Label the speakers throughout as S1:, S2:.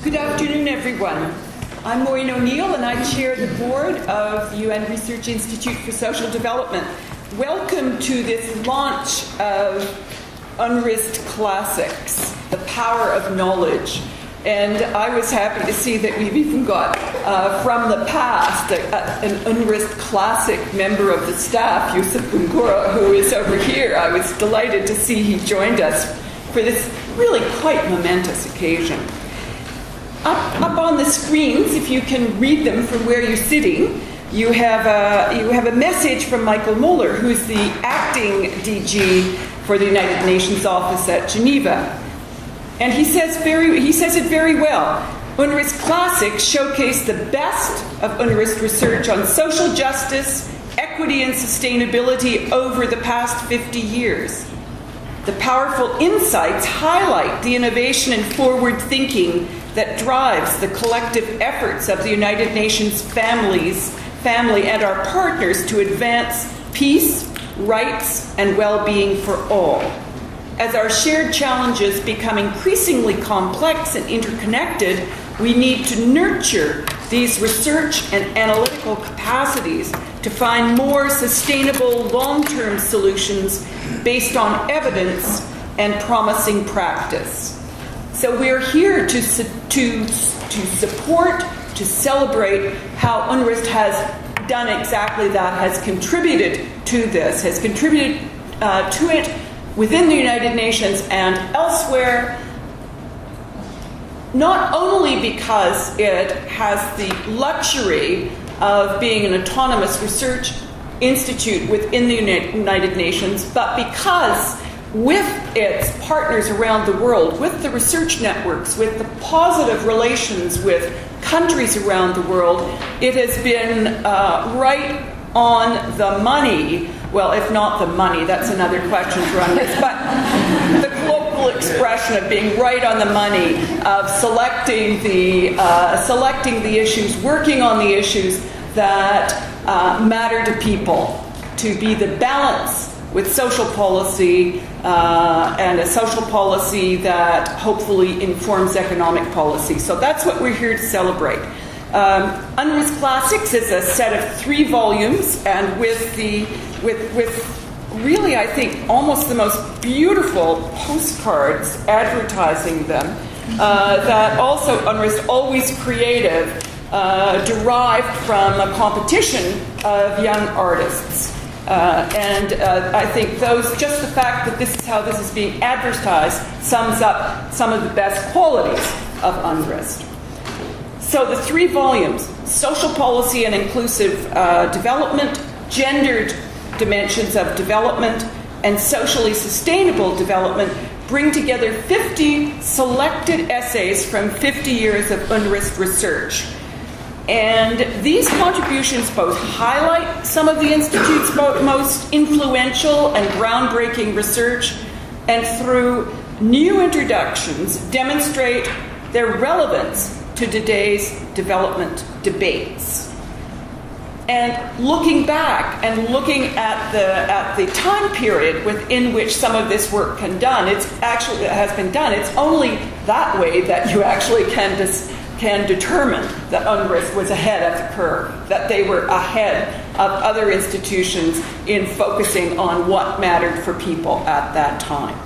S1: Good afternoon, everyone. I'm Maureen O'Neill, and I chair the board of the UN Research Institute for Social Development. Welcome to this launch of UNRISD Classics, The Power of Knowledge. And I was happy to see that we've even got, from the past, an UNRISD Classic member of the staff, Gore, who is over here. I was delighted to see he joined us for this really quite momentous occasion. Up on the screens, if you can read them from where you're sitting, you have a message from Michael Moeller, who's the acting DG for the United Nations office at Geneva. And he says it very well. UNRISD Classics showcase the best of UNRISD research on social justice, equity, and sustainability over the past 50 years. The powerful insights highlight the innovation and forward thinking that drives the collective efforts of the United Nations family and our partners to advance peace, rights, and well-being for all. As our shared challenges become increasingly complex and interconnected, we need to nurture these research and analytical capacities to find more sustainable long-term solutions based on evidence and promising practice. So we're here to support, to celebrate how UNRISD has done exactly that, has contributed to this, has contributed to it within the United Nations and elsewhere, not only because it has the luxury of being an autonomous research institute within the United Nations, but because with its partners around the world, with the research networks, with the positive relations with countries around the world, it has been right on the money. Well, if not the money, that's another question for UNRISD, but the colloquial expression of being right on the money, of selecting the issues, working on the issues that matter to people, to be the balance with social policy and a social policy that hopefully informs economic policy. So that's what we're here to celebrate. UNRISD Classics is a set of 3 volumes, and with really, I think, almost the most beautiful postcards advertising them, that also UNRISD, always creative, derived from a competition of young artists. I think just the fact that this is how this is being advertised sums up some of the best qualities of UNRISD. So the 3 volumes, Social Policy and Inclusive Development, Gendered Dimensions of Development, and Socially Sustainable Development, bring together 50 selected essays from 50 years of UNRISD research. And these contributions both highlight some of the Institute's most influential and groundbreaking research, and through new introductions demonstrate their relevance to today's development debates. And looking back and looking at the time period within which some of this work has been done, it's only that way that you actually can determine that UNRISD was ahead of the curve, that they were ahead of other institutions in focusing on what mattered for people at that time.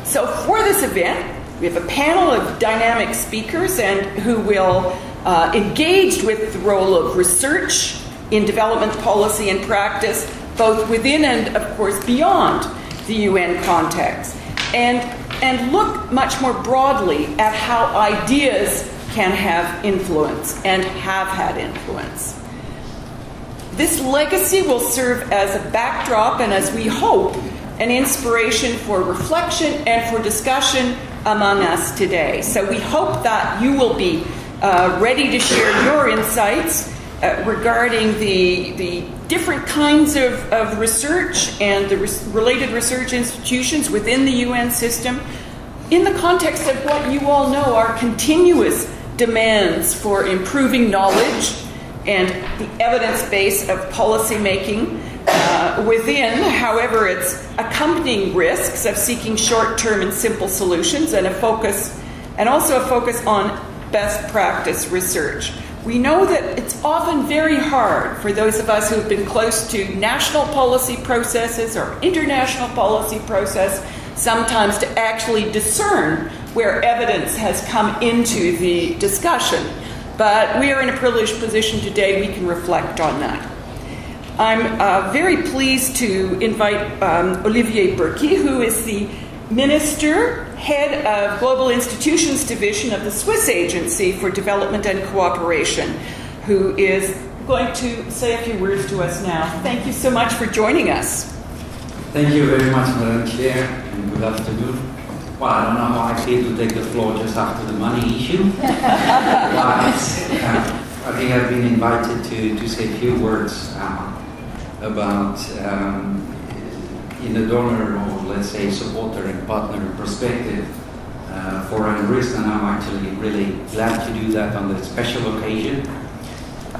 S1: So for this event, we have a panel of dynamic speakers and who will engage with the role of research in development policy and practice, both within and, of course, beyond the UN context, and look much more broadly at how ideas can have influence and have had influence. This legacy will serve as a backdrop and, as we hope, an inspiration for reflection and for discussion among us today. So we hope that you will be ready to share your insights regarding the different kinds of research and the related research institutions within the UN system in the context of what you all know are continuous demands for improving knowledge and the evidence base of policy making within, however, its accompanying risks of seeking short-term and simple solutions and a focus and also a focus on best practice research. We know that it's often very hard for those of us who have been close to national policy processes or international policy process sometimes to actually discern where evidence has come into the discussion. But we are in a privileged position today, we can reflect on that. I'm very pleased to invite Olivier Bürki, who is the Minister, Head of Global Institutions Division of the Swiss Agency for Development and Cooperation, who is going to say a few words to us now. Thank you so much for joining us.
S2: Thank you very much, Madam Chair, and good afternoon. Well, I don't know how I feel to take the floor just after the money issue, but I think I've been invited to say a few words about in the donor or let's say supporter and partner perspective for UNRISD, and I'm actually really glad to do that on that special occasion.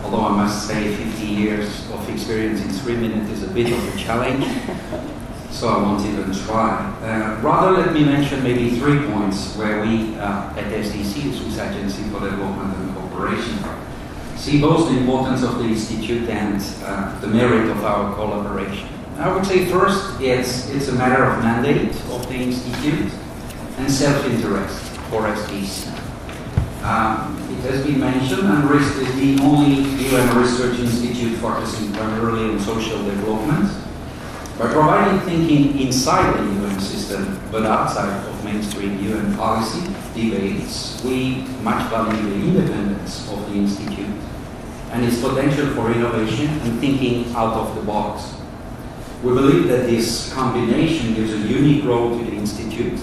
S2: Although I must say 50 years of experience in 3 minutes is a bit of a challenge, so I won't even try. Rather, let me mention maybe 3 points where we at SDC, the Swiss Agency for Development and Cooperation, see both the importance of the Institute and the merit of our collaboration. I would say first, it's a matter of mandate of the Institute and self-interest for SDC. It has been mentioned, UNRISD is the only UN research institute focusing primarily on social development. By providing thinking inside the UN system, but outside of mainstream UN policy debates, we much value the independence of the Institute and its potential for innovation and thinking out of the box. We believe that this combination gives a unique role to the Institute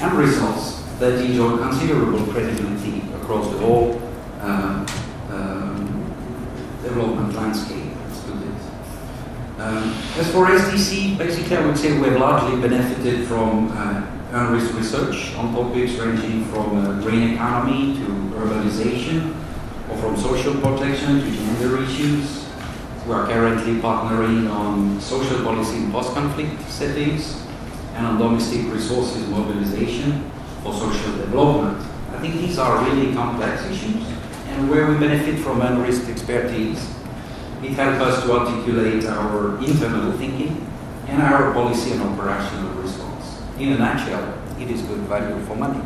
S2: and results that enjoy considerable credibility across the whole development landscape. As for SDC, basically I would say we have largely benefited from UNRISD research on topics ranging from green economy to urbanization, or from social protection to gender issues. We are currently partnering on social policy in post-conflict settings and on domestic resources mobilization for social development. I think these are really complex issues, and where we benefit from UNRISD expertise, it helps us to articulate our internal thinking and our policy and operational response. In a nutshell, it is good value for money.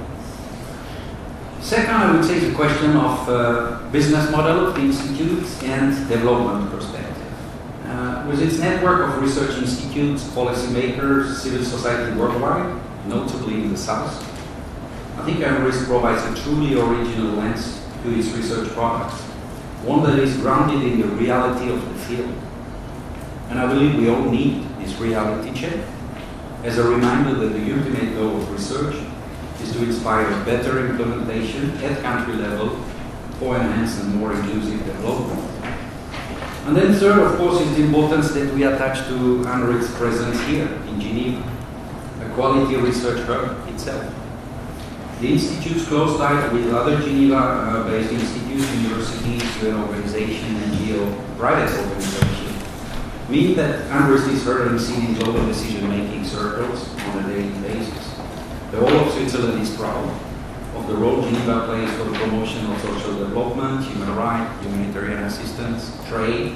S2: Second, I would say it's a question of business model of the Institute and development perspective. With its network of research institutes, policymakers, civil society worldwide, notably in the South, I think UNRISD provides a truly original lens to its research products, one that is grounded in the reality of the field. And I believe we all need this reality check as a reminder that the ultimate goal of research is to inspire better implementation at country level for enhanced and more inclusive development. And then third, of course, is the importance that we attach to UNRISD's presence here in Geneva, a quality research hub itself. The Institute's close ties with other Geneva-based institutes, universities, UN organizations, NGO, private organizations, mean that UNRISD is heard and seen in global decision-making circles on a daily basis. The whole of Switzerland is proud of the role Geneva plays for the promotion of social development, human rights, humanitarian assistance, trade,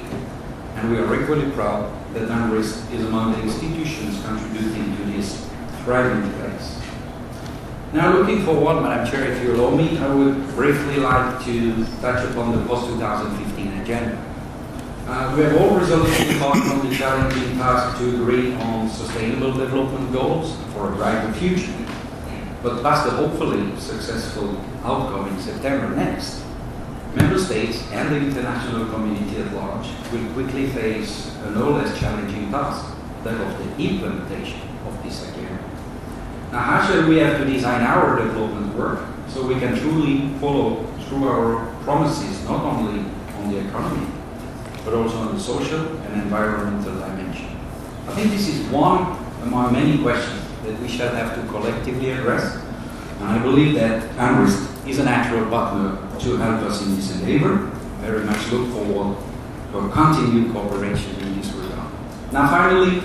S2: and we are equally proud that UNRISD is among the institutions contributing to this thriving place. Now, looking forward, Madam Chair, if you allow me, I would briefly like to touch upon the post-2015 agenda. We have all resolutely embarked on the challenging task to agree on sustainable development goals for a brighter future. But past the hopefully successful outcome in September next, Member States and the international community at large will quickly face a no less challenging task, that of the implementation of this agenda. Now, how shall we have to design our development work so we can truly follow through our promises, not only on the economy, but also on the social and environmental dimension? I think this is one among many questions that we shall have to collectively address, and I believe that UNRISD is a natural partner to help us in this endeavor. Very much look forward to a continued cooperation in this regard. Now finally,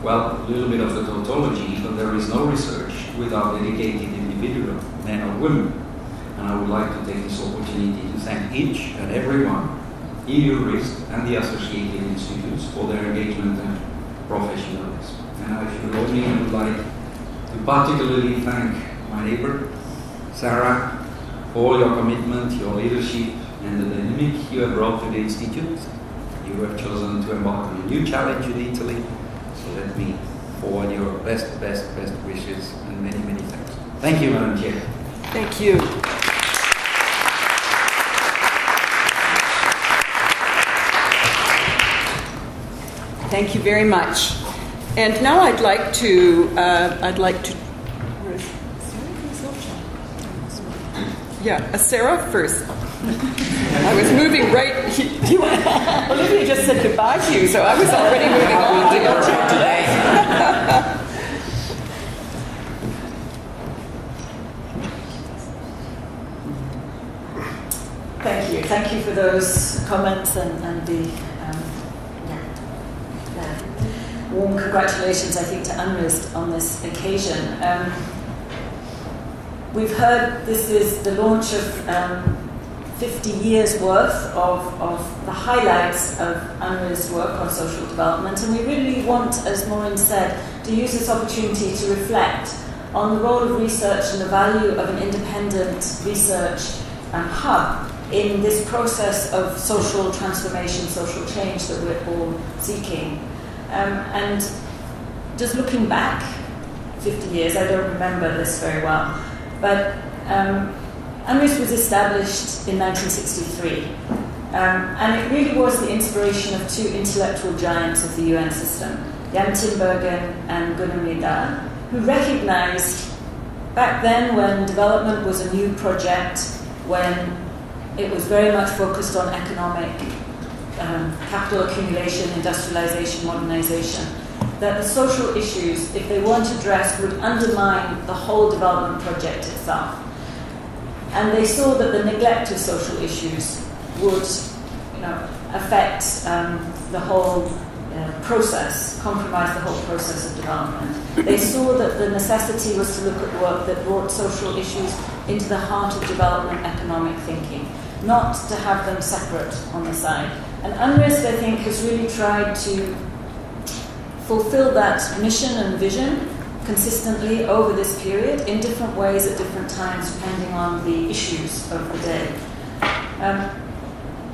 S2: well, a little bit of a tautology, but there is no research without dedicated individuals individual, men or women. And I would like to take this opportunity to thank each and everyone in UNRISD and the associated institutes for their engagement and professionalism. And if you allow me, I would like to particularly thank my neighbor, Sarah, for all your commitment, your leadership, and the dynamic you have brought to the Institute. You have chosen to embark on a new challenge in Italy, so let me forward your best wishes and many, many thanks. Thank you, Madam Chair.
S1: Thank you. Thank you very much. And now I'd like to. Yeah, Sarah first. I was moving right. Olivier just said goodbye to you, so I was already moving on to your chat today.
S3: Thank you for those comments and the warm congratulations, I think, to UNRISD on this occasion. We've heard this is the launch of 50 years worth of the highlights of UNRISD's work on social development, and we really want, as Maureen said, to use this opportunity to reflect on the role of research and the value of an independent research hub in this process of social transformation, social change that we're all seeking. And just looking back 50 years, I don't remember this very well, but UNRISD was established in 1963, and it really was the inspiration of two intellectual giants of the UN system, Jan Tinbergen and Gunnar Myrdal, who recognized back then, when development was a new project, when it was very much focused on economic capital accumulation, industrialization, modernization, that the social issues, if they weren't addressed, would undermine the whole development project itself. And they saw that the neglect of social issues would, affect the whole process, compromise the whole process of development. They saw that the necessity was to look at work that brought social issues into the heart of development economic thinking, not to have them separate on the side. And UNRISD, I think, has really tried to fulfill that mission and vision consistently over this period in different ways at different times, depending on the issues of the day.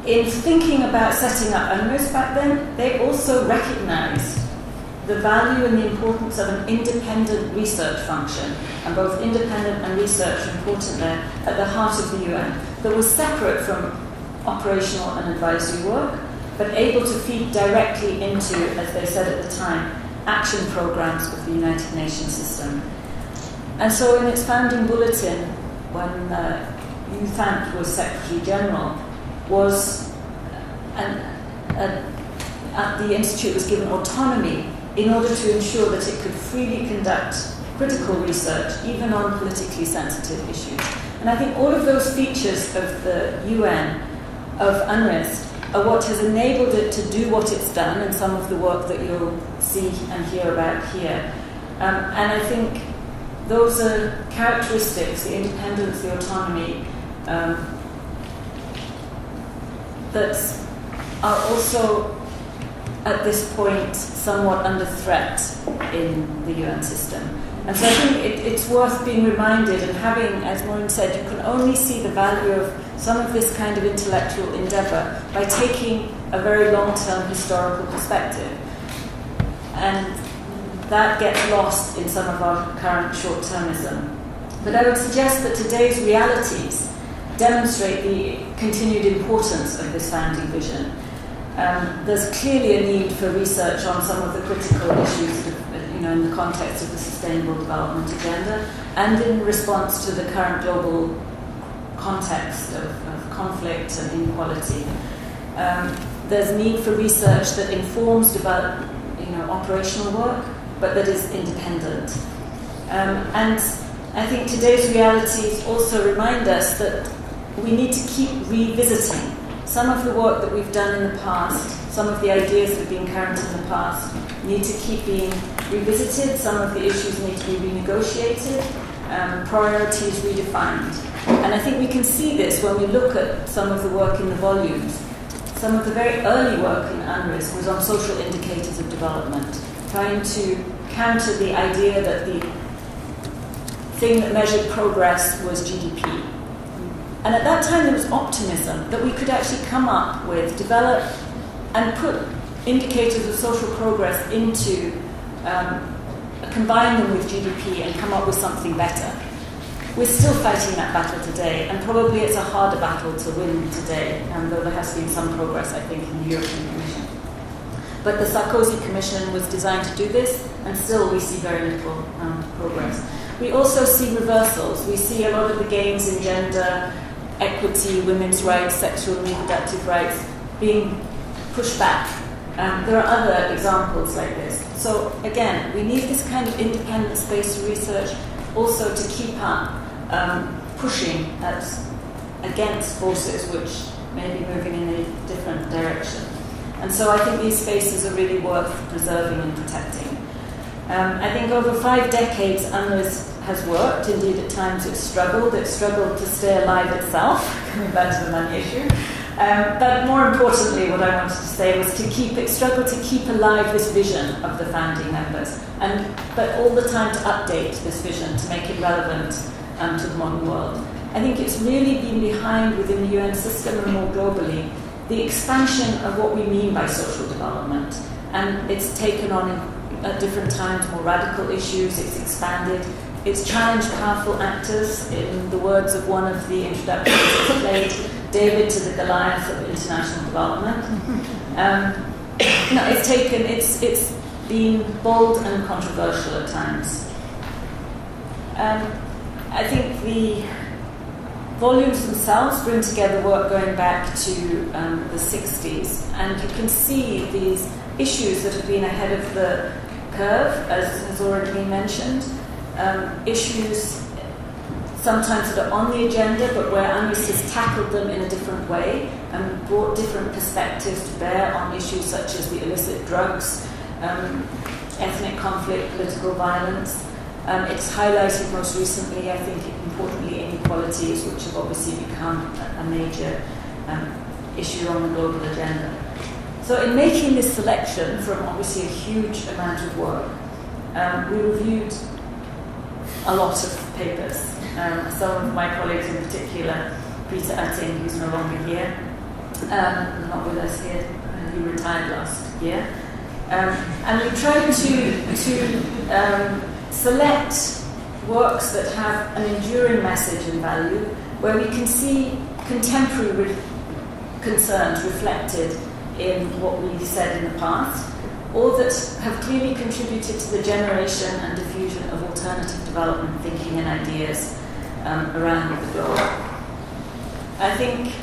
S3: In thinking about setting up UNRISD back then, they also recognized the value and the importance of an independent research function, and both independent and research are important there, at the heart of the UN, that was separate from operational and advisory work, but able to feed directly into, as they said at the time, action programs of the United Nations system. And so in its founding bulletin, when U Thant was Secretary General, the Institute was given autonomy in order to ensure that it could freely conduct critical research, even on politically sensitive issues. And I think all of those features of the UN, of UNRISD, are what has enabled it to do what it's done, and some of the work that you'll see and hear about here. And I think those are characteristics, the independence, the autonomy, that are also at this point somewhat under threat in the UN system. And so I think it's worth being reminded, and having, as Maureen said, you can only see the value of some of this kind of intellectual endeavour by taking a very long-term historical perspective. And that gets lost in some of our current short-termism. But I would suggest that today's realities demonstrate the continued importance of this founding vision. There's clearly a need for research on some of the critical issues in the context of the Sustainable Development Agenda, and in response to the current global context of conflict and inequality. There's need for research that informs about operational work, but that is independent. And I think today's realities also remind us that we need to keep revisiting some of the work that we've done in the past, some of the ideas that have been current in the past need to keep being revisited, some of the issues need to be renegotiated, priorities redefined. And I think we can see this when we look at some of the work in the volumes. Some of the very early work in UNRISD was on social indicators of development, trying to counter the idea that the thing that measured progress was GDP. And at that time there was optimism that we could actually come up with, develop, and put indicators of social progress into, combine them with GDP and come up with something better. We're still fighting that battle today, and probably it's a harder battle to win today, though there has been some progress, I think, in the European Commission. But the Sarkozy Commission was designed to do this, and still we see very little progress. We also see reversals. We see a lot of the gains in gender, equity, women's rights, sexual and reproductive rights being pushed back. There are other examples like this. So again, we need this kind of independent space for research, also to keep up pushing against forces which may be moving in a different direction. And so I think these spaces are really worth preserving and protecting. I think over 5 decades, UNRISD has worked. Indeed, at times it's struggled. It's struggled to stay alive itself, coming back to the money issue. But more importantly, what I wanted to say was it struggled to keep alive this vision of the founding members, but all the time to update this vision, to make it relevant to the modern world. I think it's really been behind within the UN system and more globally the expansion of what we mean by social development. And it's taken on at different times more radical issues, it's expanded, it's challenged powerful actors. In the words of one of the introductions, it's played David to the Goliath of international development. It's been bold and controversial at times. I think the volumes themselves bring together work going back to the 60s, and you can see these issues that have been ahead of the curve, as has already been mentioned, issues sometimes that are on the agenda, but where UNRISD has tackled them in a different way and brought different perspectives to bear on issues such as the illicit drugs, ethnic conflict, political violence. It's highlighted most recently, I think, importantly, inequalities, which have obviously become a major issue on the global agenda. So in making this selection from obviously a huge amount of work, we reviewed a lot of papers. Some of my colleagues in particular, Peter Utting, who's no longer here, not with us here, he retired last year. And we tried to select works that have an enduring message and value, where we can see contemporary concerns reflected in what we said in the past, or that have clearly contributed to the generation and diffusion of alternative development thinking and ideas around the globe. I think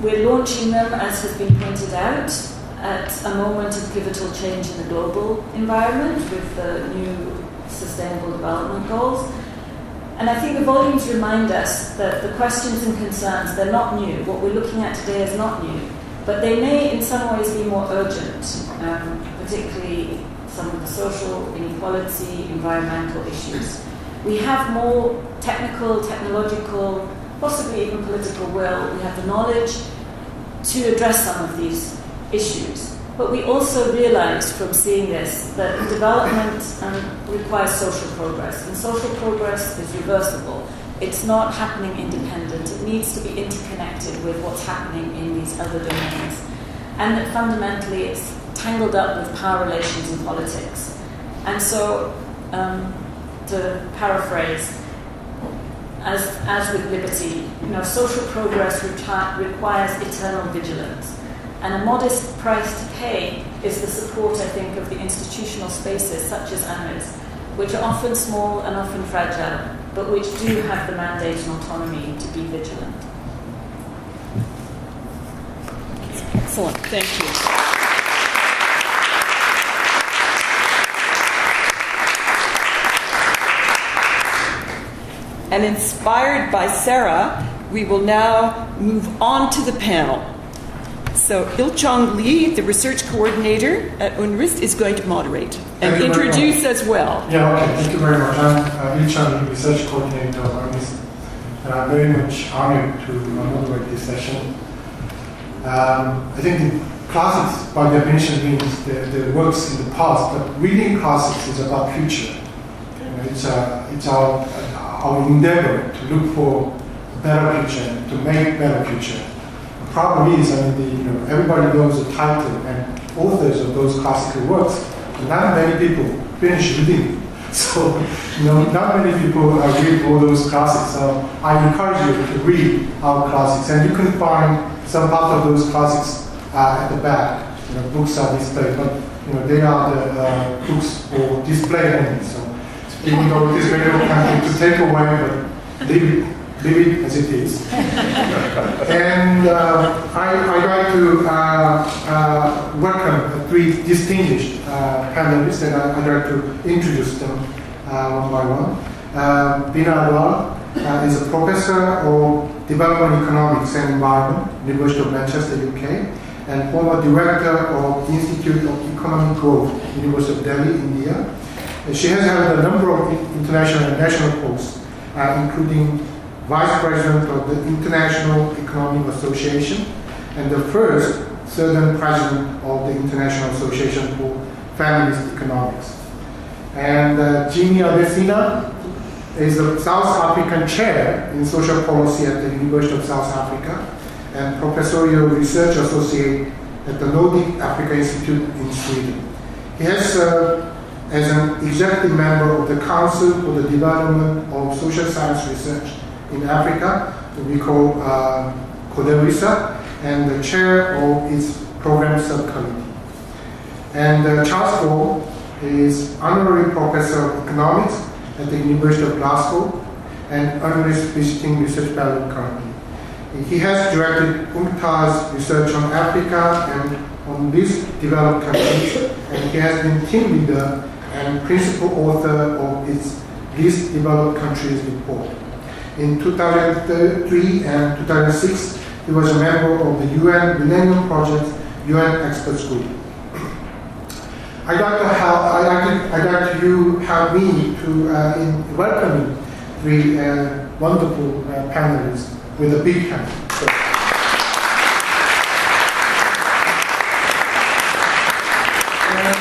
S3: we're launching them, as has been pointed out, at a moment of pivotal change in the global environment with the new Sustainable Development Goals. And I think the volumes remind us that the questions and concerns, they're not new. What we're looking at today is not new, but they may in some ways be more urgent, particularly some of the social inequality, environmental issues. We have more technical, technological, possibly even political will. We have the knowledge to address some of these issues. But we also realize from seeing this that development requires social progress, and social progress is reversible. It's not happening independent. It needs to be interconnected with what's happening in these other domains. And that fundamentally it's tangled up with power relations and politics. And so, to paraphrase, as with liberty, social progress requires eternal vigilance. And a modest price to pay is the support, I think, of the institutional spaces such as UNRISD, which are often small and often fragile, but which do have the mandate and autonomy to be vigilant.
S1: Excellent. Thank you. And inspired by Sarah, we will now move on to the panel. So Il-Chong Lee, the research coordinator at UNRISD, is going to moderate and introduce as well.
S4: Yeah, okay, thank you very much. I'm Il-Chong Lee, research coordinator of UNRISD, and I'm very much honored to moderate this session. I think the classics, by definition, means the works in the past, but reading classics is about future. It's our endeavor to look for a better future, to make better future. The problem is, everybody knows the title and authors of those classical works, but not many people finish reading. So, not many people read all those classics. So, I encourage you to read our classics, and you can find some part of those classics at the back. Books are displayed, but they are the books for display only. So, even though this video can be to take away, but leave it as it is. And I'd like to welcome three distinguished panelists, and I'd like to introduce them one by one. Bina Agarwal is a professor of development economics and environment, University of Manchester, UK, and former director of the Institute of Economic Growth, University of Delhi, India. She has held a number of international and national posts, including Vice President of the International Economic Association and the first Southern President of the International Association for Feminist Economics. And Jimi Adesina is the South African Chair in Social Policy at the University of South Africa and Professorial Research Associate at the Nordic Africa Institute in Sweden. He has served as an executive member of the Council for the Development of Social Science Research in Africa, we call UNISA, and the chair of its program subcommittee. And Charles Gore is honorary professor of economics at the University of Glasgow and UNRISD visiting research fellow currently. He has directed UNISA's research on Africa and on least developed countries, and he has been team leader and principal author of its least developed countries report. In 2003 and 2006, he was a member of the UN Millennium Project UN Experts Group. I'd like you help me to in welcoming three wonderful panelists with a big hand. So. And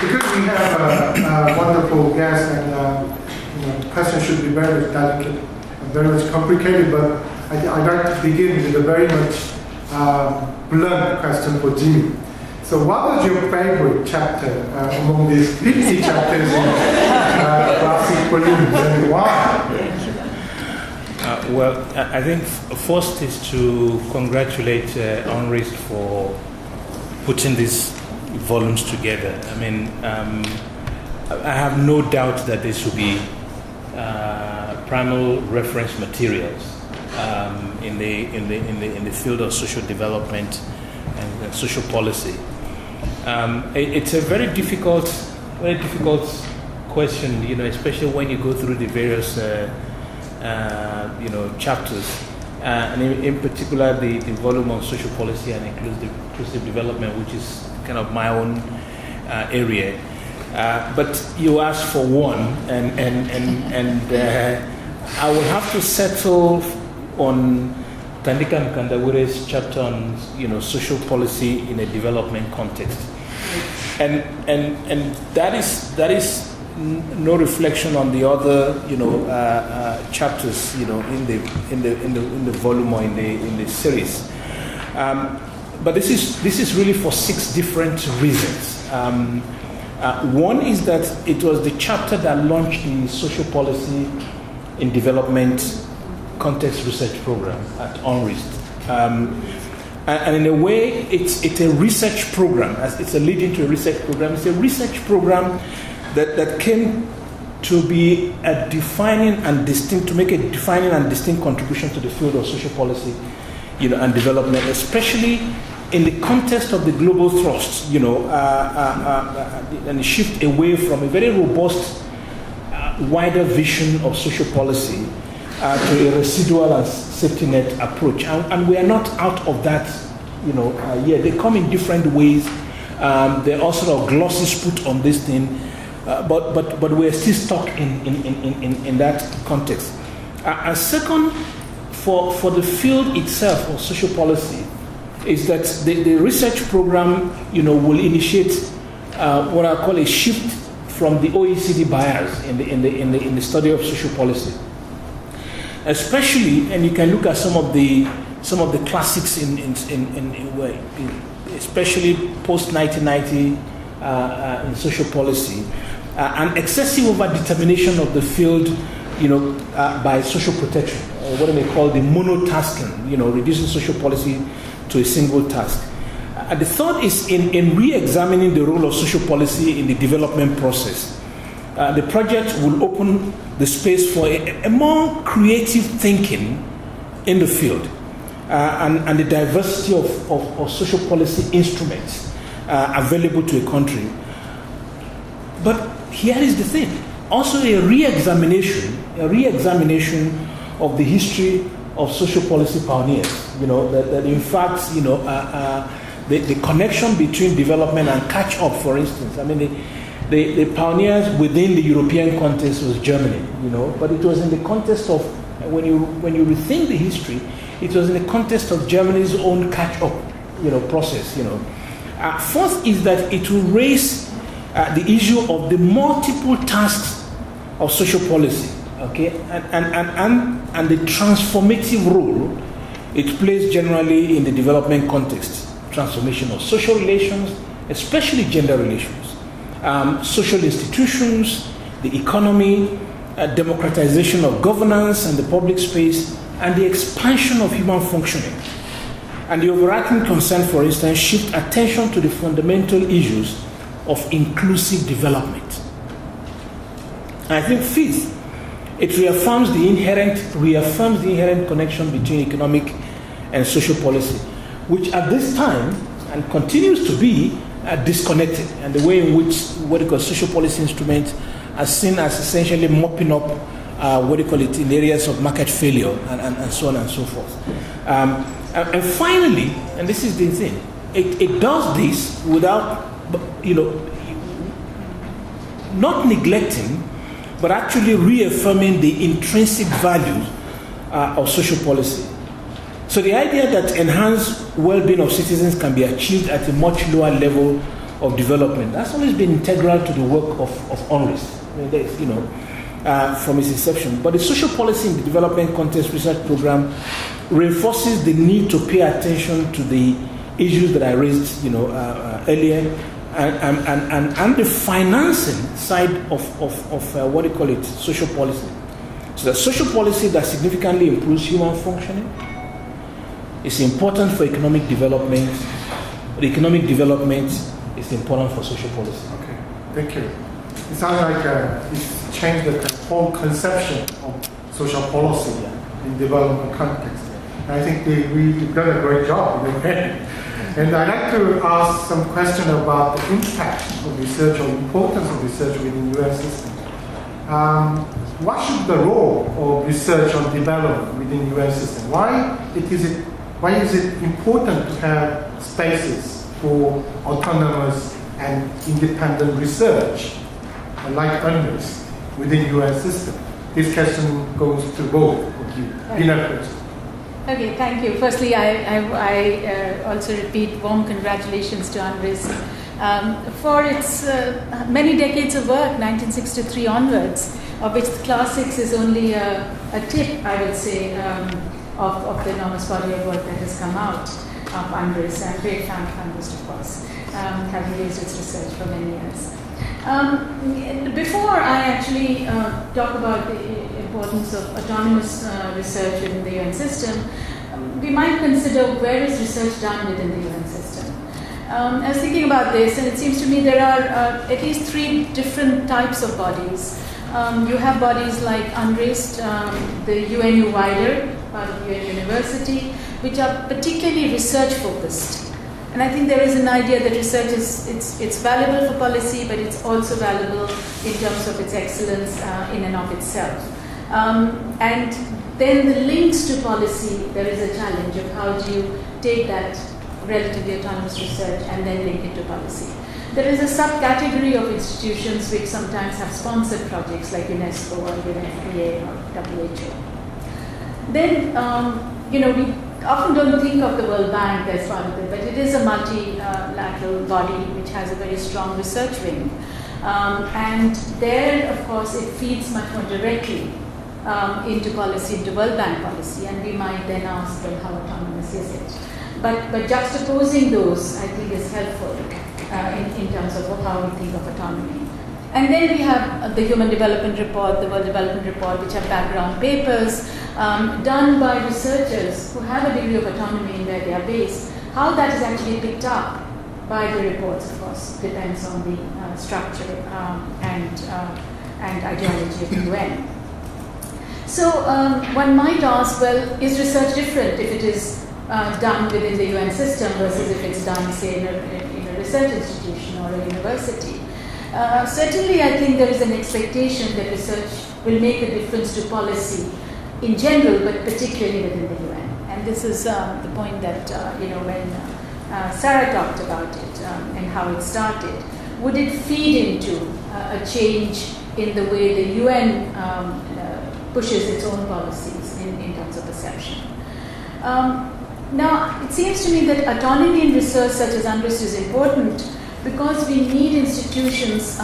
S4: because we have a wonderful guest, and the question should be very delicate. Very much complicated, but I'd like to begin with a very much blunt question for Jimi. So what was your favorite chapter among these 50 chapters in classic volumes, and why?
S5: Well, I think first is to congratulate UNRISD for putting these volumes together. I mean, I have no doubt that this will be primal reference materials in the field of social development and social policy. It's a very difficult question, especially when you go through the various chapters, and in particular the volume on social policy and inclusive development, which is kind of my own area. But you asked for one, and I will have to settle on Tandika Mkandawire's chapter on social policy in a development context, and that is no reflection on the other chapters in the volume or in the series. But this is really for 6 different reasons. One is that it was the chapter that launched the social policy in development context research program at UNRISD. And in a way, it's a research program. It's a lead into a research program. It's a research program that came to be a defining and distinct, to make a defining and distinct contribution to the field of social policy, and development, especially in the context of the global thrust, and shift away from a very robust, wider vision of social policy to a residual and safety net approach. And we are not out of that, They come in different ways. There are also glosses put on this thing, but we're still stuck in that context. And second, for the field itself of social policy, is that the research program, will initiate what I call a shift from the OECD bias in the study of social policy. Especially, and you can look at some of the classics especially post 1990 in social policy, an excessive overdetermination of the field, by social protection, or what they call the monotasking, reducing social policy to a single task. The third is in re-examining the role of social policy in the development process. The project will open the space for a more creative thinking in the field and the diversity of social policy instruments available to a country. But here is the thing. Also a re-examination of the history of social policy pioneers. That in fact, the connection between development and catch-up, for instance. I mean, the pioneers within the European context was Germany, but it was in the context of, when you rethink the history, it was in the context of Germany's own catch-up, process, Fourth is that it will raise the issue of the multiple tasks of social policy, okay, and the transformative role it plays generally in the development context, transformation of social relations, especially gender relations, social institutions, the economy, democratization of governance and the public space, and the expansion of human functioning. And the overarching concern, for instance, shift attention to the fundamental issues of inclusive development. I think fifth, it reaffirms the inherent connection between economic and social policy, which at this time and continues to be disconnected, and the way in which social policy instruments are seen as essentially mopping up in areas of market failure and so on and so forth. And finally, and this is the thing, it does this without, not neglecting, but actually reaffirming the intrinsic value of social policy. So the idea that enhanced well-being of citizens can be achieved at a much lower level of development, that's always been integral to the work of UNRISD, from its inception. But the social policy in the development context research program reinforces the need to pay attention to the issues that I raised, earlier, and the financing side of social policy. So the social policy that significantly improves human functioning is important for economic development. But economic development is important for social policy.
S4: Okay, thank you. It sounds like it's changed the whole conception of social policy in development context. I think we've done a great job. And I'd like to ask some question about the impact of research or importance of research within the UN system. What should the role of research on development within the UN system? Why is it important to have spaces for autonomous and independent research, like UNRISD, within the UN system? This question goes to both of you. Bina first.
S6: Okay, thank you. Firstly, I also repeat warm congratulations to UNRISD for its many decades of work, 1963 onwards, of which the Classics is only a tip, I would say, of the enormous body of work that has come out of UNRISD. I'm a great fan of UNRISD, of course, having used its research for many years. Before I actually talk about the importance of autonomous research within the UN system, we might consider where is research done within the UN system. I was thinking about this, and it seems to me there are at least three different types of bodies. You have bodies like UNRISD, the UNU wider, part of UN University, which are particularly research focused. And I think there is an idea that research it's valuable for policy, but it's also valuable in terms of its excellence in and of itself. And then the links to policy, there is a challenge of how do you take that relatively autonomous research and then link it to policy. There is a subcategory of institutions which sometimes have sponsored projects like UNESCO or UNFPA or WHO. Then, we often don't think of the World Bank as part of it, but it is a multilateral body which has a very strong research wing. And there, of course, it feeds much more directly into policy, into World Bank policy, and we might then ask, well, how autonomous is it? But juxtaposing those, I think, is helpful in terms of how we think of autonomy. And then we have the Human Development Report, the World Development Report, which are background papers done by researchers who have a degree of autonomy in where they are based. How that is actually picked up by the reports, of course, depends on the structure and ideology of the UN. So one might ask, well, is research different if it is done within the UN system versus if it's done, say, in a research institution or a university? Certainly, I think there is an expectation that research will make a difference to policy in general, but particularly within the UN. And this is the point that, when Sarah talked about it and how it started, would it feed into a change in the way the UN pushes its own policies in terms of perception? Now, it seems to me that autonomy in research such as UNRISD is important because we need institutions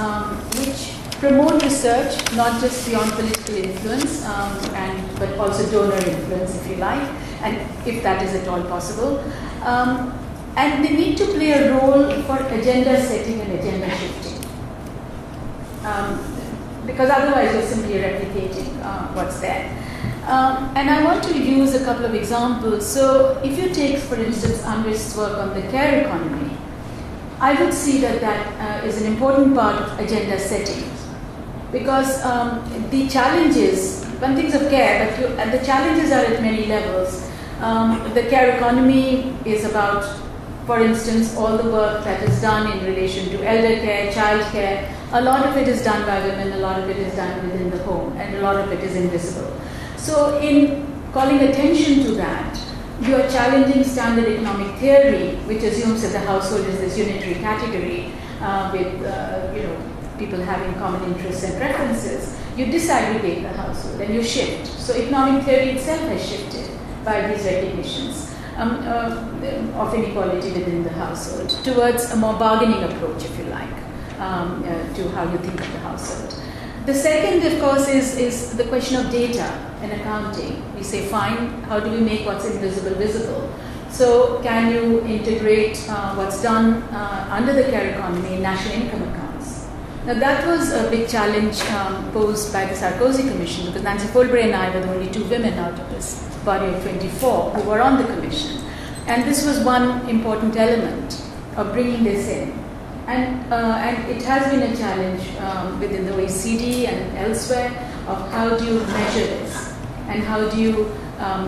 S6: which promote research, not just beyond political influence, but also donor influence, if you like, and if that is at all possible. And they need to play a role for agenda setting and agenda shifting. Because otherwise you're simply replicating what's there. And I want to use a couple of examples. So if you take, for instance, UNRISD's work on the care economy, I would see that is an important part of agenda setting. Because the challenges, one thinks of care, but the challenges are at many levels. The care economy is about, for instance, all the work that is done in relation to elder care, child care. A lot of it is done by women, a lot of it is done within the home, and a lot of it is invisible. So in calling attention to that, you are challenging standard economic theory, which assumes that the household is this unitary category with people having common interests and preferences. You disaggregate the household and you shift. So economic theory itself has shifted by these recognitions of inequality within the household towards a more bargaining approach, if you like, to how you think of the household. The second, of course, is the question of data and accounting. We say, fine, how do we make what's invisible visible? So can you integrate what's done under the care economy in national income accounts? Now that was a big challenge posed by the Sarkozy Commission, because Nancy Folbre and I were the only two women out of this body of 24 who were on the commission. And this was one important element of bringing this in. And it has been a challenge within the OECD and elsewhere of how do you measure this, and how do you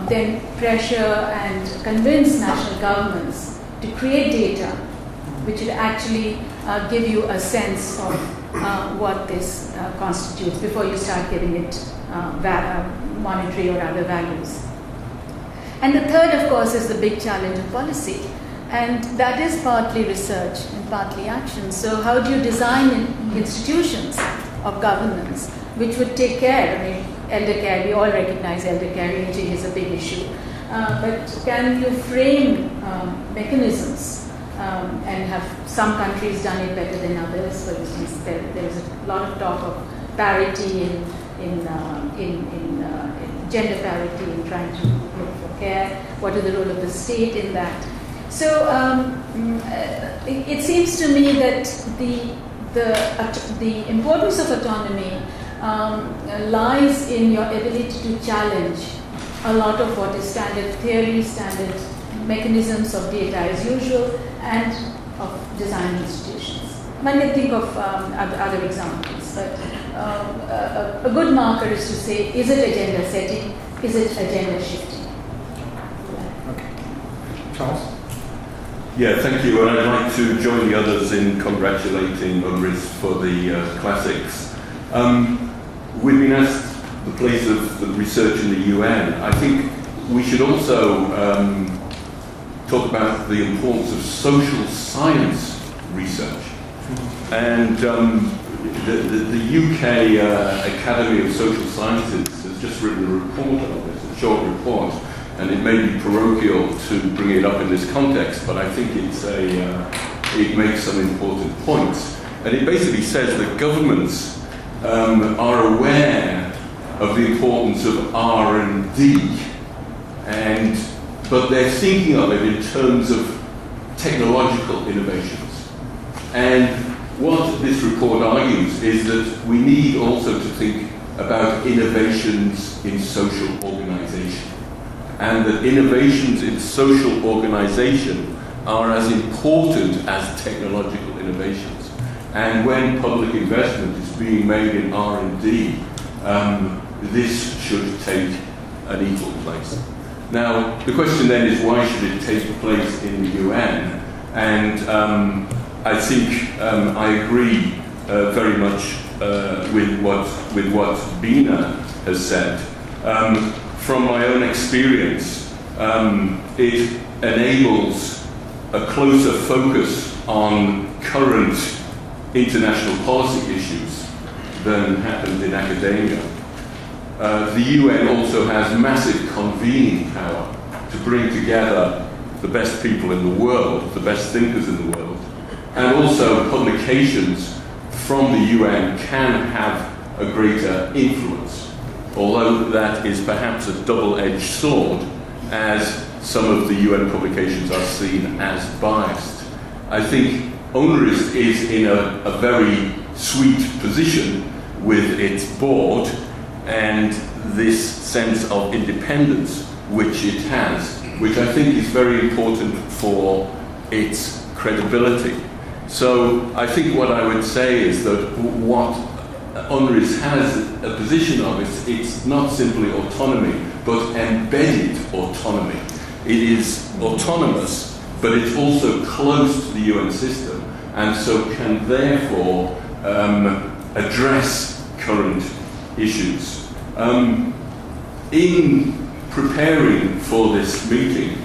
S6: then pressure and convince national governments to create data which would actually give you a sense of what this constitutes before you start giving it monetary or other values. And the third, of course, is the big challenge of policy. And that is partly research and partly action. So how do you design institutions of governance which would take care? I mean, elder care, we all recognize elder care, aging is a big issue. But can you frame mechanisms and have some countries done it better than others? For instance, there's a lot of talk of parity in gender parity in trying to look for care. What is the role of the state in that? So it seems to me that the importance of autonomy lies in your ability to challenge a lot of what is standard theory, standard mechanisms of data as usual, and of design institutions. One can think of other examples, but a good marker is to say, is it agenda setting? Is it agenda shifting?
S4: Okay. Charles?
S7: Yeah, thank you. And I'd like to join the others in congratulating UNRISD for the classics. We've been asked the place of the research in the UN. I think we should also talk about the importance of social science research. And the UK Academy of Social Sciences has just written a report on this, a short report, and it may be parochial to bring it up in this context, but I think it makes some important points. And it basically says that governments are aware of the importance of R&D, but they're thinking of it in terms of technological innovations. And what this report argues is that we need also to think about innovations in social organization, and that innovations in social organization are as important as technological innovations. And when public investment is being made in R&D, this should take an equal place. Now, the question then is, why should it take place in the UN? And I think I agree very much with what Bina has said. From my own experience, it enables a closer focus on current international policy issues than happens in academia. The UN also has massive convening power to bring together the best people in the world, the best thinkers in the world, and also publications from the UN can have a greater influence, although that is perhaps a double-edged sword, as some of the UN publications are seen as biased. I think UNRISD is in a very sweet position with its board and this sense of independence which it has, which I think is very important for its credibility. So I think what I would say is that what UNRISD has a position of, it's not simply autonomy, but embedded autonomy. It is autonomous, but it's also close to the UN system, and so can therefore address current issues. In preparing for this meeting,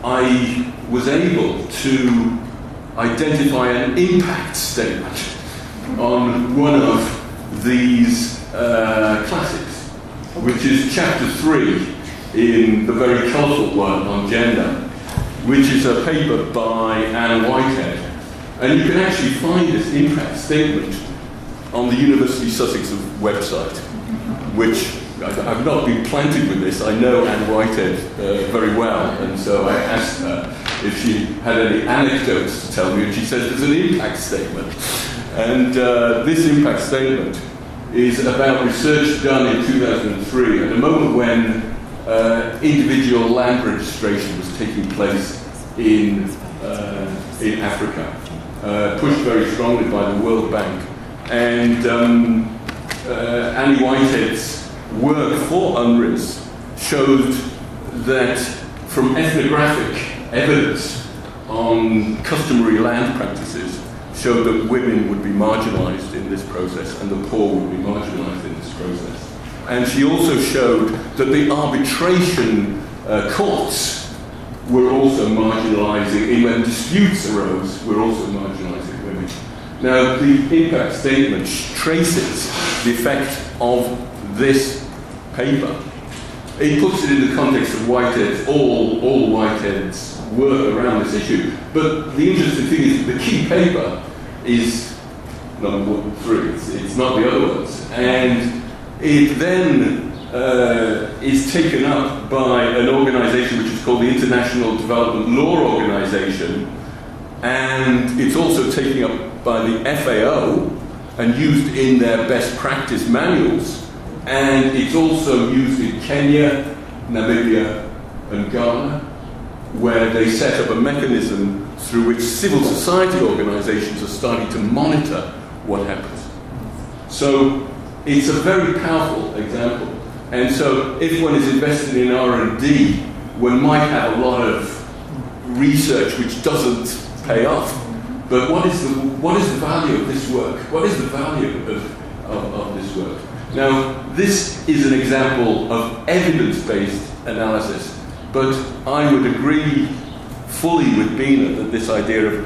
S7: I was able to identify an impact statement on one of these classics, which is chapter 3 in the very colourful one on gender, which is a paper by Anne Whitehead. And you can actually find this impact statement on the University of Sussex website, which I've not been planted with this. I know Anne Whitehead very well, and so I asked her if she had any anecdotes to tell me, and she said there's an impact statement. And this impact statement is about research done in 2003, at a moment when individual land registration was taking place in Africa, pushed very strongly by the World Bank. And Annie Whitehead's work for UNRISD showed that from ethnographic evidence on customary land practices showed that women would be marginalized in this process and the poor would be marginalized in this process. And she also showed that the arbitration courts were also marginalizing, and when disputes arose, were also marginalizing women. Now, the impact statement traces the effect of this paper. It puts it in the context of Whitehead's, all Whitehead's work around this issue. But the interesting thing is the key paper is number 3. It's not the other ones. And it then is taken up by an organization which is called the International Development Law Organization. And it's also taken up by the FAO and used in their best practice manuals. And it's also used in Kenya, Namibia, and Ghana, where they set up a mechanism through which civil society organizations are starting to monitor what happens. So it's a very powerful example. And so if one is invested in R&D, one might have a lot of research which doesn't pay off. But what is the value of this work? What is the value of this work? Now, this is an example of evidence-based analysis, but I would agree fully with Bina that this idea of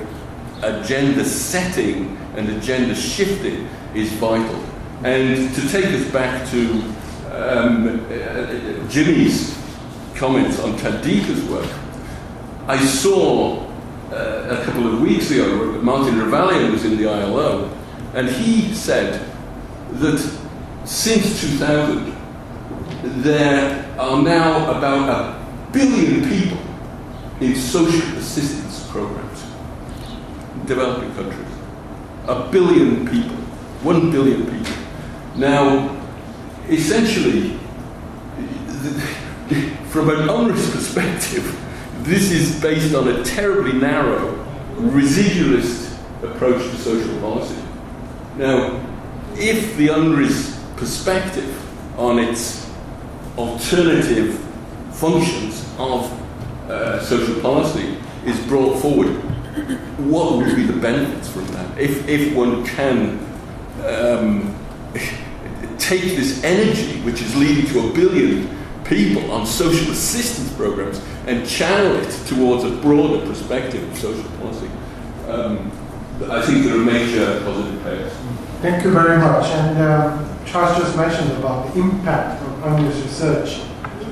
S7: agenda setting and agenda shifting is vital. And to take us back to Jimi's comments on Tadika's work, I saw a couple of weeks ago, Martin Ravalian was in the ILO, and he said that since 2000, there are now about 1 billion people in social assistance programs in developing countries. 1 billion people, 1 billion people. Now, essentially, from an UNRISD perspective, this is based on a terribly narrow, residualist approach to social policy. Now, if the UNRISD perspective on its alternative functions of social policy is brought forward, what would be the benefits from that? If one can take this energy, which is leading to 1 billion people on social assistance programs, and channel it towards a broader perspective of social policy, I think there are major positive payers.
S4: Thank you very much. And Charles just mentioned about the impact of UNRISD research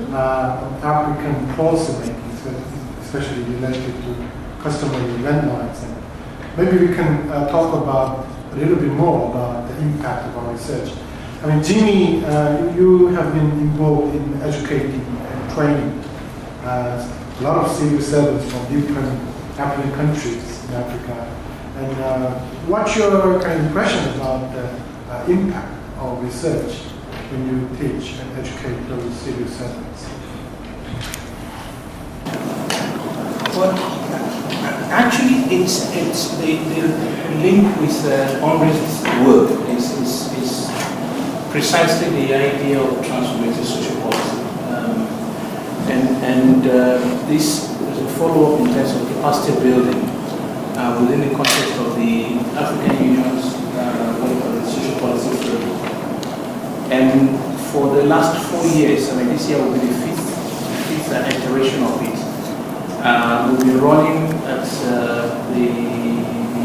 S4: on African policy making, especially related to customary event lines. And maybe we can talk about a little bit more about the impact of our research. I mean, Jimi, you have been involved in educating and training a lot of civil servants from different African countries in Africa. And what's your kind of impression about the impact of research when you teach and educate those civil servants?
S5: Well, actually, it's the link with UNRISD's work is precisely the idea of transformative social policy, and this is a follow-up in terms of capacity building within the context of the African Union's social policy framework. And for the last 4 years, I mean, this year will be the fifth iteration of it. We'll be running at the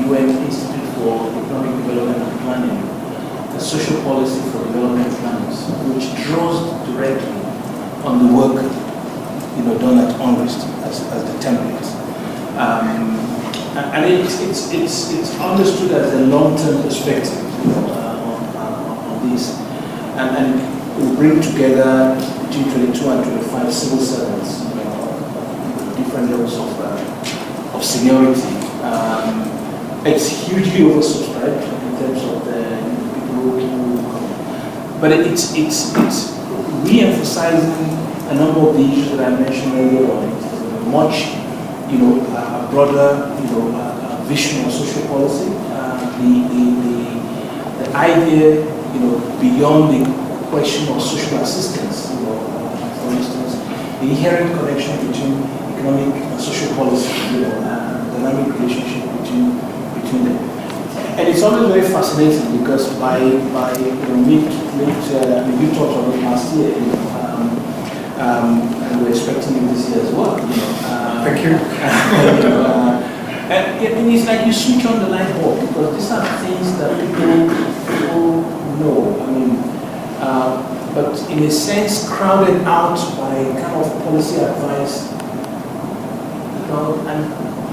S5: UN Institute for Economic Development and Planning, the social policy for development planners, which draws directly on the work done at UNRISD as the template. And it's understood as a long-term perspective on this, and will bring together between 22 and 25 civil servants, different levels of seniority. It's hugely oversubscribed in terms of the people who come, but it's re-emphasizing a number of the issues that I mentioned earlier on. It's much broader vision of social policy. The idea beyond the question of social assistance. For instance, the inherent connection between economic and social policy, dynamic relationship between them. And it's always very fascinating because by you talked about it last year, and we're expecting it this year as well.
S4: Thank you.
S5: And it's like you switch on the light bulb because these are things that people know. I mean, but in a sense, crowded out by kind of policy advice, and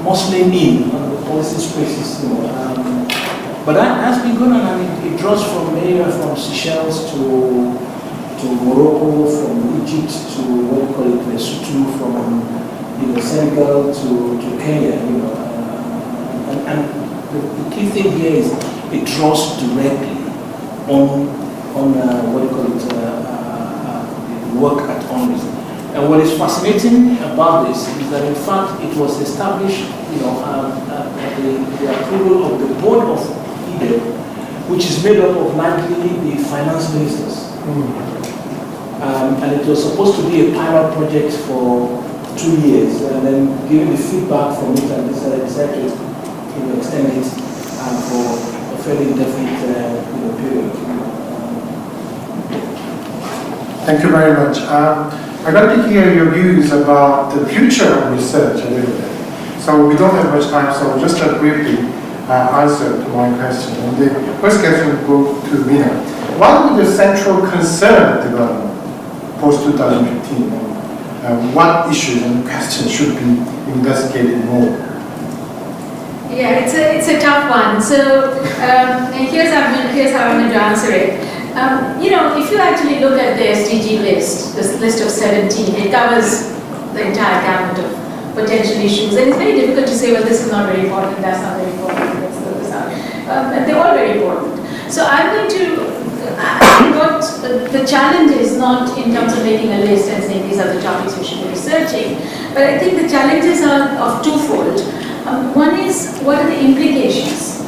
S5: muscling in on the policy spaces. But that has been going on, and it draws from anywhere from Seychelles to Morocco, from Egypt to what we call it, Lesotho, from Senegal to Kenya, and the key thing here is it draws directly on what we call it, work at UNRISD. And what is fascinating about this is that in fact it was established, the approval of the board of IDE, which is made up of largely the finance ministers. And it was supposed to be a pilot project for 2 years, and then given the feedback from it, and decided to extend it for a fairly indefinite period.
S4: Thank you very much. I'd like to hear your views about the future of research a little bit. So we don't have much time, so just a briefly answer to my question. And the first question will go to Bina. What would the central concern of development post-2015? What issues and questions should be investigated more?
S6: Yeah, it's a tough one. So here's how I'm going to answer it. If you actually look at the SDG list, this list of 17, it covers the entire gamut of potential issues. And it's very difficult to say, well, this is not very important, that's not very important, let's throw this out. And they're all very important. So I'm going to, what the challenge is not in terms of making a list and saying these are the topics we should be researching, but I think the challenges are of twofold. One is, what are the implications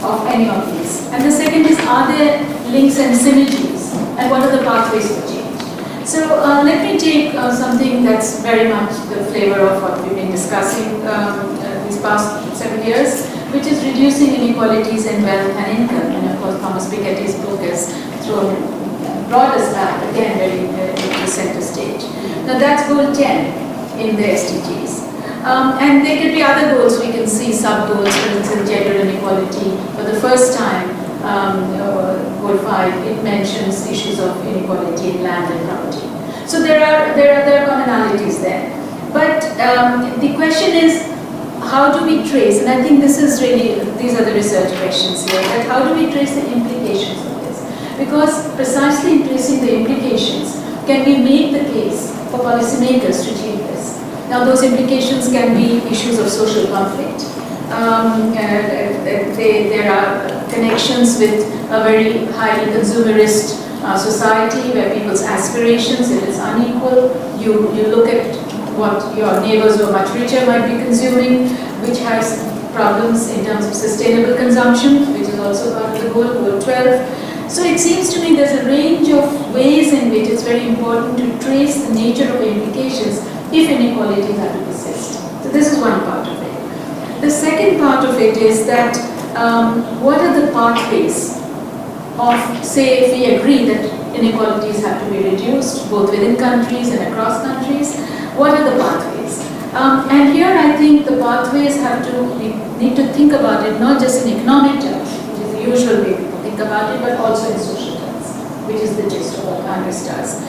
S6: of any of these? And the second is, are there links and synergies? And what are the pathways for change? So let me take something that's very much the flavor of what we've been discussing these past 7 years, which is reducing inequalities in wealth and income. And of course, Thomas Piketty's book has brought us back again very to the center stage. Now that's goal 10 in the SDGs. And there could be other goals. We can see sub-goals, for instance, gender inequality. For the first time, goal 5, it mentions issues of inequality in land and property. So there are commonalities there. But the question is, how do we trace, and I think this is really, these are the research questions here, that how do we trace the implications of this? Because precisely in tracing the implications, can we make the case for policymakers to change this? Now those implications can be issues of social conflict. There are connections with a very highly consumerist society where people's aspirations, if it's unequal, you look at what your neighbors who are much richer might be consuming, which has problems in terms of sustainable consumption, which is also part of the goal 12. So it seems to me there's a range of ways in which it's very important to trace the nature of implications if inequalities are to persist. So this is one part of it. The second part of it is that what are the pathways of, say, if we agree that inequalities have to be reduced, both within countries and across countries, what are the pathways? And here I think the pathways have to, we need to think about it not just in economic terms, which is the usual way people think about it, but also in social terms, which is the gist of what UNRISD does.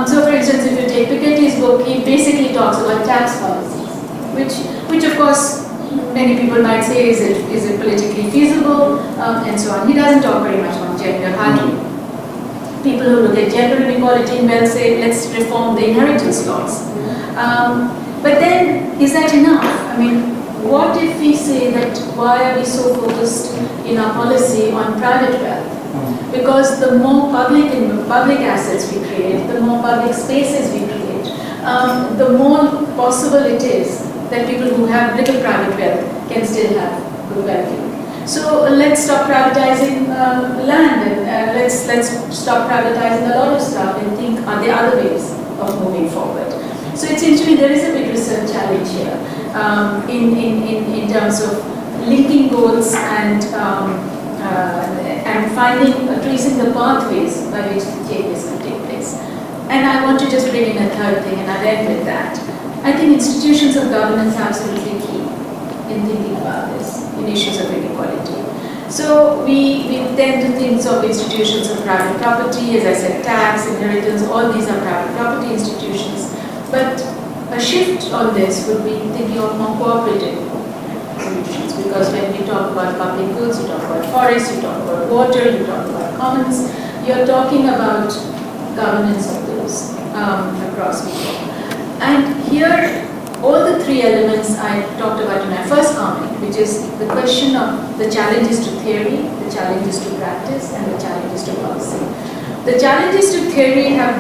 S6: So for instance, if you take Piketty's book, he basically talks about tax policies, which of course many people might say, is it politically feasible, and so on. He doesn't talk very much about gender hardly. People who look at gender inequality in wealth say, let's reform the inheritance laws. But then, is that enough? I mean, what if we say that why are we so focused in our policy on private wealth? Because the more public assets we create, the more public spaces we create, the more possible it is that people who have little private wealth can still have good well-being. So let's stop privatizing land, and let's stop privatizing a lot of stuff and think, are there other ways of moving forward? So it seems to me there is a big research challenge here in terms of linking goals and finding, tracing the pathways by which the changes can take place. And I want to just bring in a third thing, and I'll end with that. I think institutions of governance are absolutely key in thinking about this, in issues of inequality. So we tend to think of institutions of private property, as I said, tax, inheritance, all these are private property institutions. But a shift on this would be thinking of more cooperative solutions, because when we talk about public goods, you talk about forests, you talk about water, you talk about commons, you're talking about governance of those across people. And here, all the three elements I talked about in my first comment, which is the question of the challenges to theory, the challenges to practice, and the challenges to policy. The challenges to theory have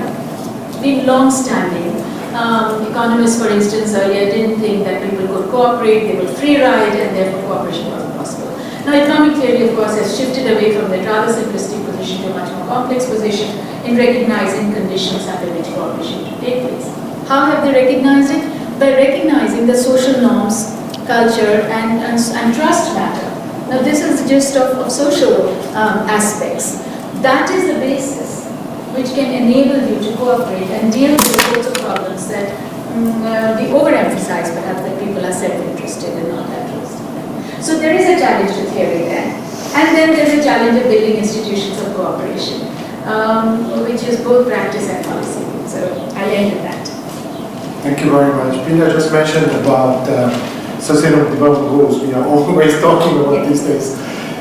S6: been long-standing. Economists, for instance, earlier didn't think that people could cooperate, they would free ride, and therefore cooperation wasn't possible. Now, economic theory, of course, has shifted away from that rather simplistic position to a much more complex position in recognizing conditions under which cooperation should take place. How have they recognized it? By recognizing the social norms, culture, and trust matter. Now, this is the gist of social aspects. That is the basis which can enable you to cooperate and deal with the sorts of problems that we overemphasize, perhaps, that people are self-interested and not altruistic. So there is a challenge to theory there. And then there's a challenge of building institutions of cooperation, which is both practice and policy. So I'll end with that.
S4: Thank you very much. Bina just mentioned about Sustainable Development Goals. We are always talking about these days.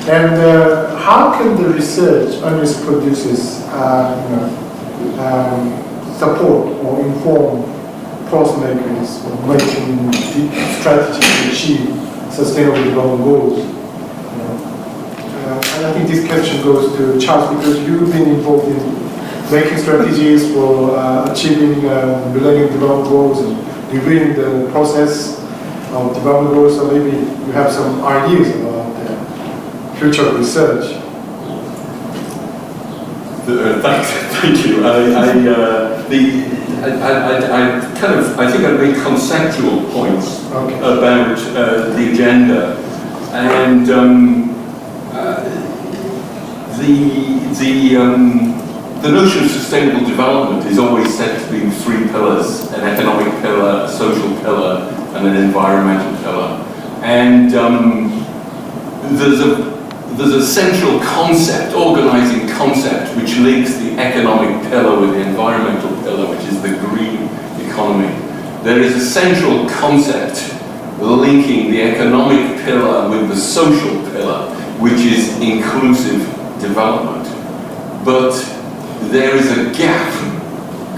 S4: And how can the research UNRISD produces support or inform policymakers or making strategies to achieve Sustainable Development Goals? And I think this question goes to Charles, because you've been involved in making strategies for achieving Millennium Development Goals and reviewing the process of development goals. So maybe you have some ideas about the future of research.
S7: Thank you. I think I made conceptual points about the agenda, and the notion of sustainable development is always said to be three pillars: an economic pillar, a social pillar, and an environmental pillar. And there's a central concept, organizing concept, which links the economic pillar with the environmental pillar, which is the green economy. There is a central concept linking the economic pillar with the social pillar, which is inclusive development. But there is a gap,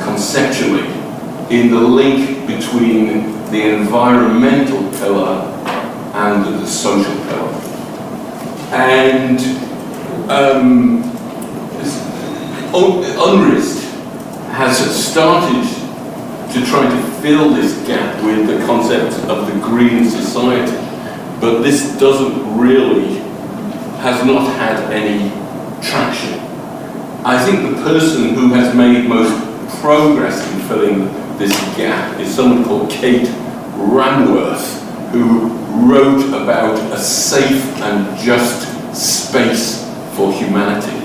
S7: conceptually, in the link between the environmental pillar and the social pillar. And UNRISD has started to try to fill this gap with the concept of the green society, but this has not had any traction. I think the person who has made most progress in filling this gap is someone called Kate Ranworth, who wrote about a safe and just space for humanity,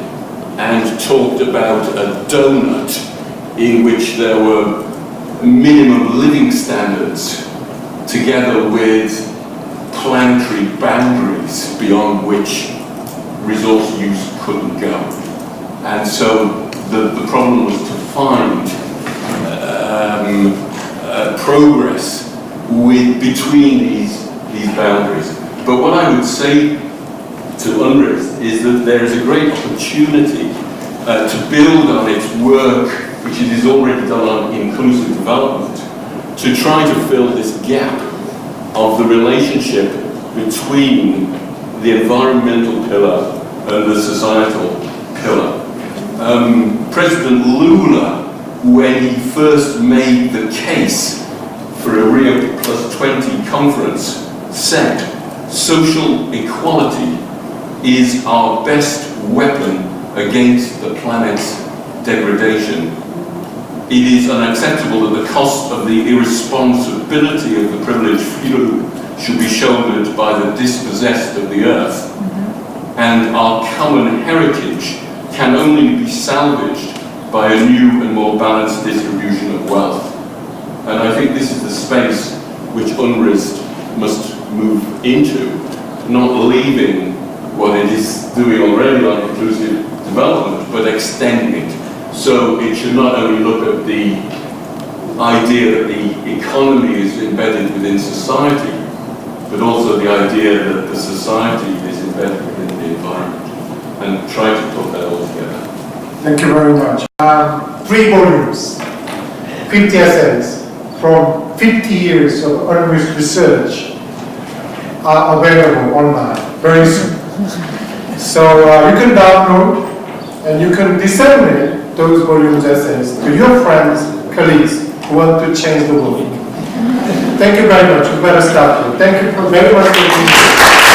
S7: and talked about a donut in which there were minimum living standards together with planetary boundaries beyond which resource use couldn't go. And so the problem was to find progress between these boundaries. But what I would say to UNRISD is that there is a great opportunity to build on its work, which it is already done on inclusive development, to try to fill this gap of the relationship between the environmental pillar and the societal pillar. President Lula, when he first made the case for a Rio +20 conference, said social equality is our best weapon against the planet's degradation. It is unacceptable that the cost of the irresponsibility of the privileged few should be shouldered by the dispossessed of the earth. And our common heritage can only be salvaged by a new and more balanced distribution of wealth. And I think this is the space which UNRISD must move into, not leaving what it is doing already on inclusive development, but extending it. So it should not only look at the idea that the economy is embedded within society, but also the idea that the society is embedded within the environment, and try to put that all together.
S4: Thank you very much. 3 volumes, 50 essays from 50 years of UNRISD research are available online very soon. So you can download and you can disseminate those volumes essays to your friends, colleagues who want to change the world. Thank you very much. We better start here. Thank you very much for being here.